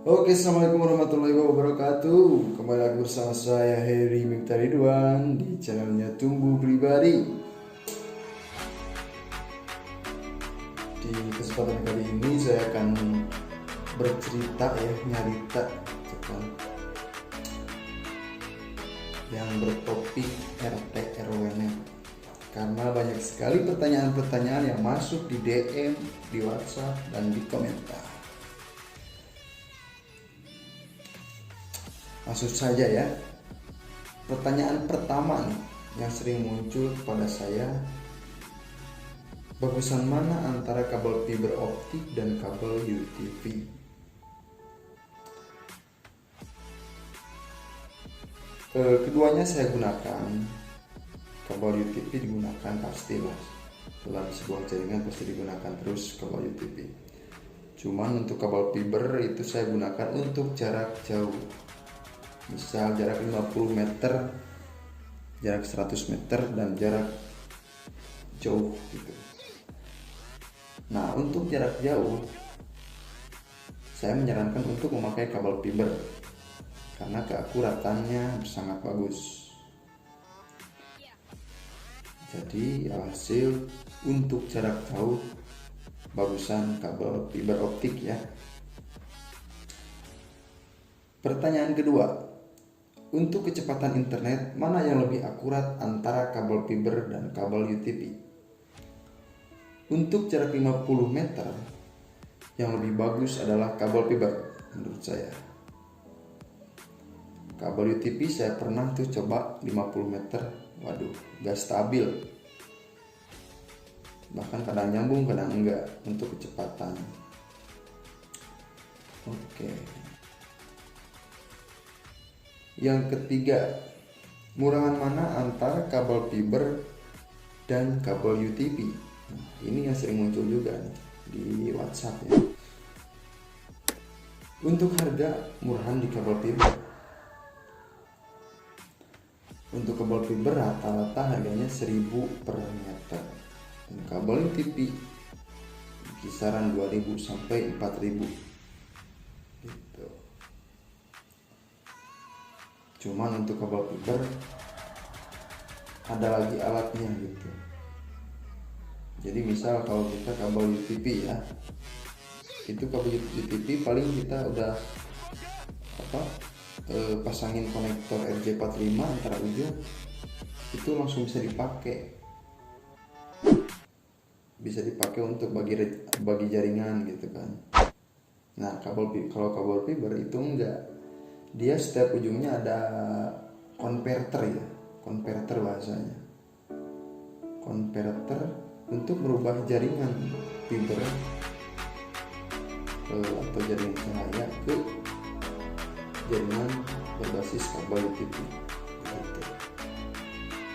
Oke, assalamualaikum warahmatullahi wabarakatuh. Kembali lagi bersama saya Heri Miftah Ridwan di channelnya Tumbuh Pribadi. Di kesempatan kali ini saya akan bercerita nyarita tentang yang bertopik RT RW, karena banyak sekali pertanyaan-pertanyaan yang masuk di DM, di WhatsApp, dan di komentar. Langsung saja ya. Pertanyaan pertama nih yang sering muncul kepada saya, bagusan mana antara kabel fiber optik dan kabel UTV? Keduanya saya gunakan. Kabel UTV digunakan pastilah, dalam sebuah jaringan pasti digunakan terus kabel UTV. Cuman untuk kabel fiber itu saya gunakan untuk jarak jauh. Misal jarak 50 meter, jarak 100 meter, dan jarak jauh gitu. Nah, untuk jarak jauh saya menyarankan untuk memakai kabel fiber karena keakuratannya sangat bagus. Jadi alhasil untuk jarak jauh bagusan kabel fiber optik ya. Pertanyaan kedua, untuk kecepatan internet, mana yang lebih akurat antara kabel fiber dan kabel UTV? Untuk jarak 50 meter, yang lebih bagus adalah kabel fiber menurut saya. Kabel UTV saya pernah tuh coba 50 meter, waduh, gak stabil. Bahkan kadang nyambung, kadang enggak untuk kecepatan. Oke. Yang ketiga, murahan mana antara kabel fiber dan kabel UTV? Nah, ini yang sering muncul juga nih di WhatsApp ya. Untuk harga murahan di kabel fiber. Untuk kabel fiber rata-rata harganya 1.000 per meter. Dan kabel UTV kisaran 2.000 sampai 4.000. Gitu. Cuman untuk kabel fiber ada lagi alatnya gitu. Jadi misal kalau kita kabel UTV ya, itu kabel UTV paling kita udah pasangin konektor RJ45 antara ujung, itu langsung bisa dipakai untuk bagi jaringan gitu kan. Nah, kalau kabel fiber itu enggak. Dia setiap ujungnya ada konverter ya, konverter bahasanya. Konverter untuk merubah jaringan fiber atau jaringan cahaya ke jaringan berbasis kabel UTV. Gitu.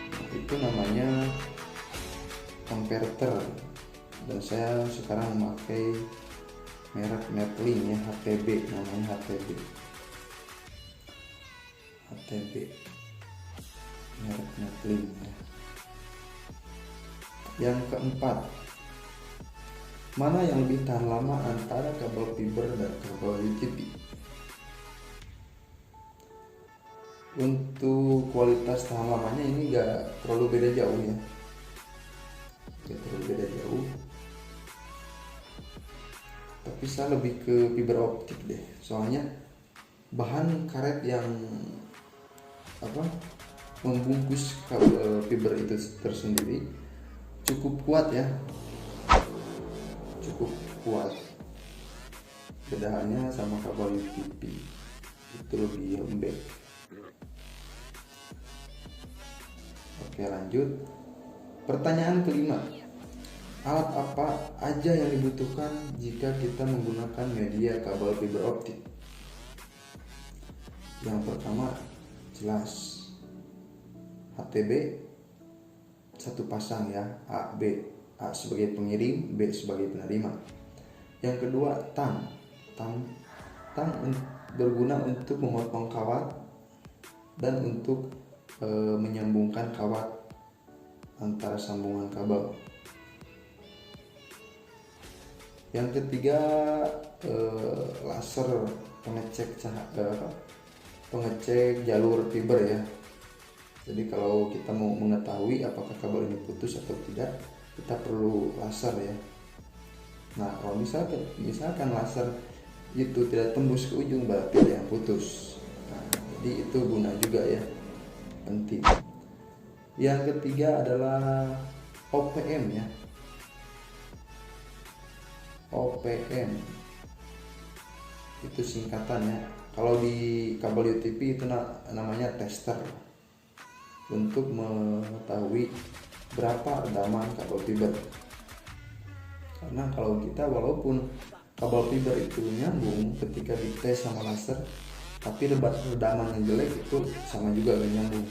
Nah, itu namanya konverter. Dan saya sekarang memakai merek Netlink ya, HTB, namanya HTB merek Netlink ya. Yang keempat, mana yang lebih tahan lama antara kabel fiber dan kabel UTV? Untuk kualitas tahan lamanya ini gak terlalu beda jauh ya, tapi saya lebih ke fiber optik deh, soalnya bahan karet yang membungkus kabel fiber itu tersendiri cukup kuat ya, bedaannya sama kabel UTV itu lebih lembek. Oke, lanjut. Pertanyaan kelima, alat apa aja yang dibutuhkan jika kita menggunakan media kabel fiber optik? Yang pertama, jelas HTB satu pasang ya, A sebagai pengirim, B sebagai penerima. Yang kedua, tang berguna untuk memotong kawat dan untuk menyambungkan kawat antara sambungan kabel. Yang ketiga, laser pengecek jalur fiber ya. Jadi kalau kita mau mengetahui apakah kabel ini putus atau tidak, kita perlu laser ya. Nah kalau misalkan laser itu tidak tembus ke ujung, berarti ada yang putus. Nah, jadi itu guna juga ya, penting. Yang ketiga adalah OPM ya. OPM itu singkatannya. Kalau di kabel UTP itu namanya tester, untuk mengetahui berapa redaman kabel fiber. Karena kalau kita walaupun kabel fiber itu nyambung, ketika dites sama laser tapi redaman yang jelek, itu sama juga gak nyambung.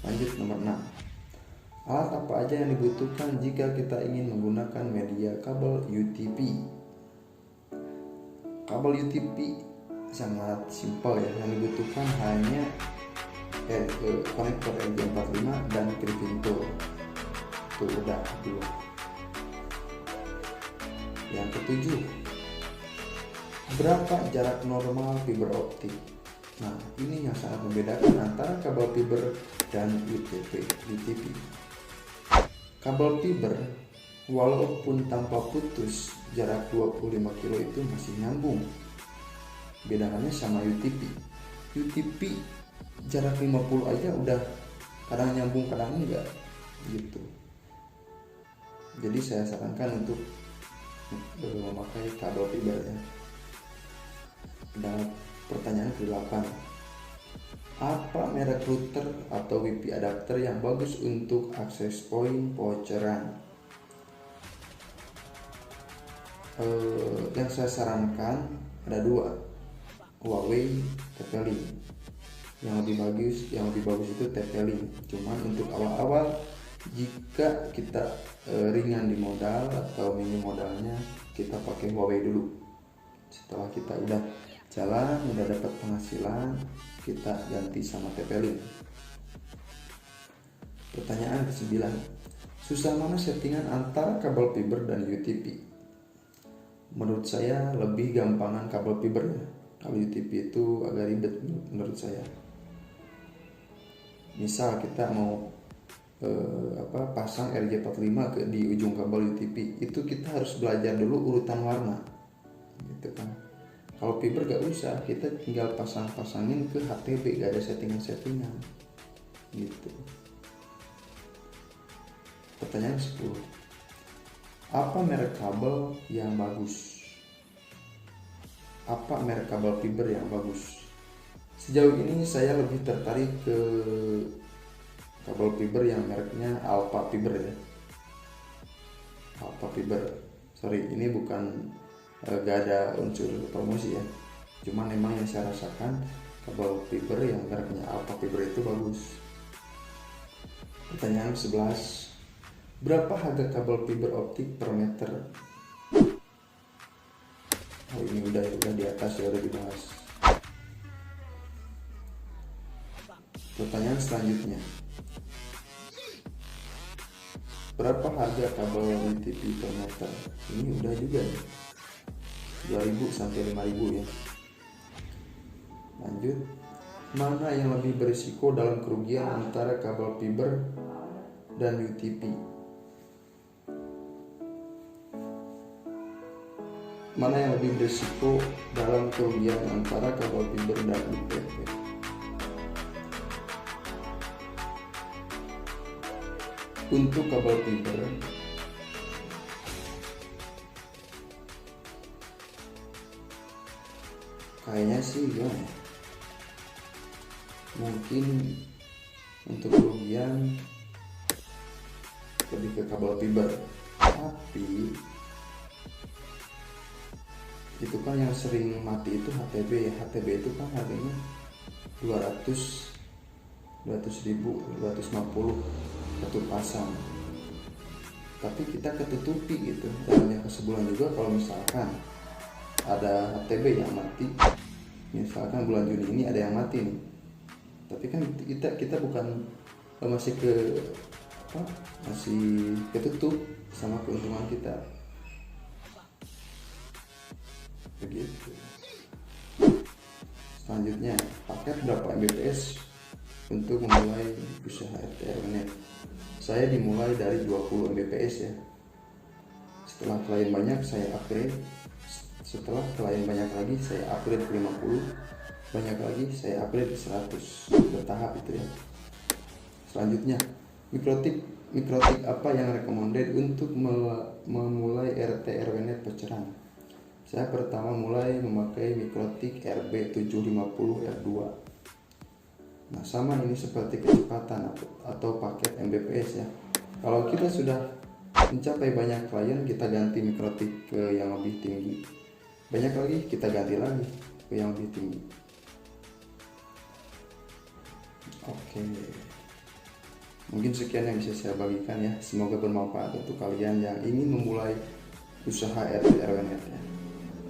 Lanjut nomor 6. Alat apa aja yang dibutuhkan jika kita ingin menggunakan media kabel UTP? Kabel UTP sangat simpel ya, yang dibutuhkan hanya konektor RJ45 dan Crepinto. Itu udah dulu. Yang ketujuh, berapa jarak normal fiber optik? Nah, ini yang sangat membedakan antara kabel fiber dan UTP. Kabel fiber walaupun tanpa putus, jarak 25 kilo itu masih nyambung. Bedanya sama UTP. UTP jarak 50 aja udah kadang nyambung kadang enggak gitu. Jadi saya sarankan untuk memakai kabel fiber ya. Dan pertanyaan ke-8, apa merek router atau WiFi adapter yang bagus untuk akses point voucheran? Yang saya sarankan ada 2, Huawei, TP-Link. Yang lebih bagus itu TP-Link. Cuman untuk awal-awal, jika kita ringan di modal atau minim modalnya, kita pakai Huawei dulu. Setelah kita udah jalan, udah dapat penghasilan, kita ganti sama TP-Link. Pertanyaan ke-9, susah mana settingan antara kabel fiber dan UTP? Menurut saya lebih gampangan kabel fiber ya. Kalau UTP itu agak ribet menurut saya. Misal kita mau pasang RJ45 di ujung kabel UTP, itu kita harus belajar dulu urutan warna, gitu kan. Kalau fiber gak usah, kita tinggal pasangin ke HTB, gak ada settingan gitu. Pertanyaan 10, apa merek kabel yang bagus? Apa merek kabel fiber yang bagus? Sejauh ini saya lebih tertarik ke kabel fiber yang mereknya Alpha Fiber ya. Alpha Fiber. Sorry, ini bukan gak ada unsur promosi ya. Cuman memang yang saya rasakan kabel fiber yang mereknya Alpha Fiber itu bagus. Pertanyaan 11, berapa harga kabel fiber optik per meter? Oh, ini udah di atas ya, udah dibahas. Pertanyaan selanjutnya, berapa harga kabel UTP per meter? Ini udah juga nih, 2.000 sampai 5.000 ya. Lanjut, mana yang lebih berisiko dalam kerugian antara kabel fiber dan UTP? Mana yang lebih berisiko dalam kerugian antara kabel fiber dan UTP? Untuk kabel fiber, kayaknya sih gimana? Mungkin untuk kerugian lebih ke kabel fiber, tapi itu kan yang sering mati itu HTB ya. HTB itu kan harganya 200.000, 250 satu pasang, tapi kita ketutupi gitu dalam jangka sebulan juga. Kalau misalkan ada HTB yang mati, misalkan bulan Juni ini ada yang mati nih, tapi kan kita bukan masih masih ketutup sama keuntungan kita. begitu. Selanjutnya, paket berapa Mbps untuk memulai usaha RT/RW-Net? Saya dimulai dari 20 Mbps ya. Setelah klien banyak saya upgrade. Setelah klien banyak lagi saya upgrade ke 50. Banyak lagi saya upgrade ke 100. Bertahap itu ya. Selanjutnya, mikrotik apa yang recommended untuk memulai RT/RW-Net Pecerang? Saya pertama mulai memakai mikrotik RB750R2. Nah, sama ini seperti kecepatan atau paket Mbps ya. Kalau kita sudah mencapai banyak klien, kita ganti mikrotik ke yang lebih tinggi. Banyak lagi, kita ganti lagi ke yang lebih tinggi. Oke. Mungkin sekian yang bisa saya bagikan ya. Semoga bermanfaat untuk kalian yang ingin memulai usaha RT/RW-Net ya.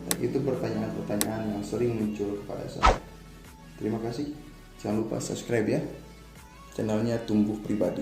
Dan itu pertanyaan-pertanyaan yang sering muncul kepada saya. Terima kasih. Jangan lupa subscribe ya channelnya Tumbuh Pribadi.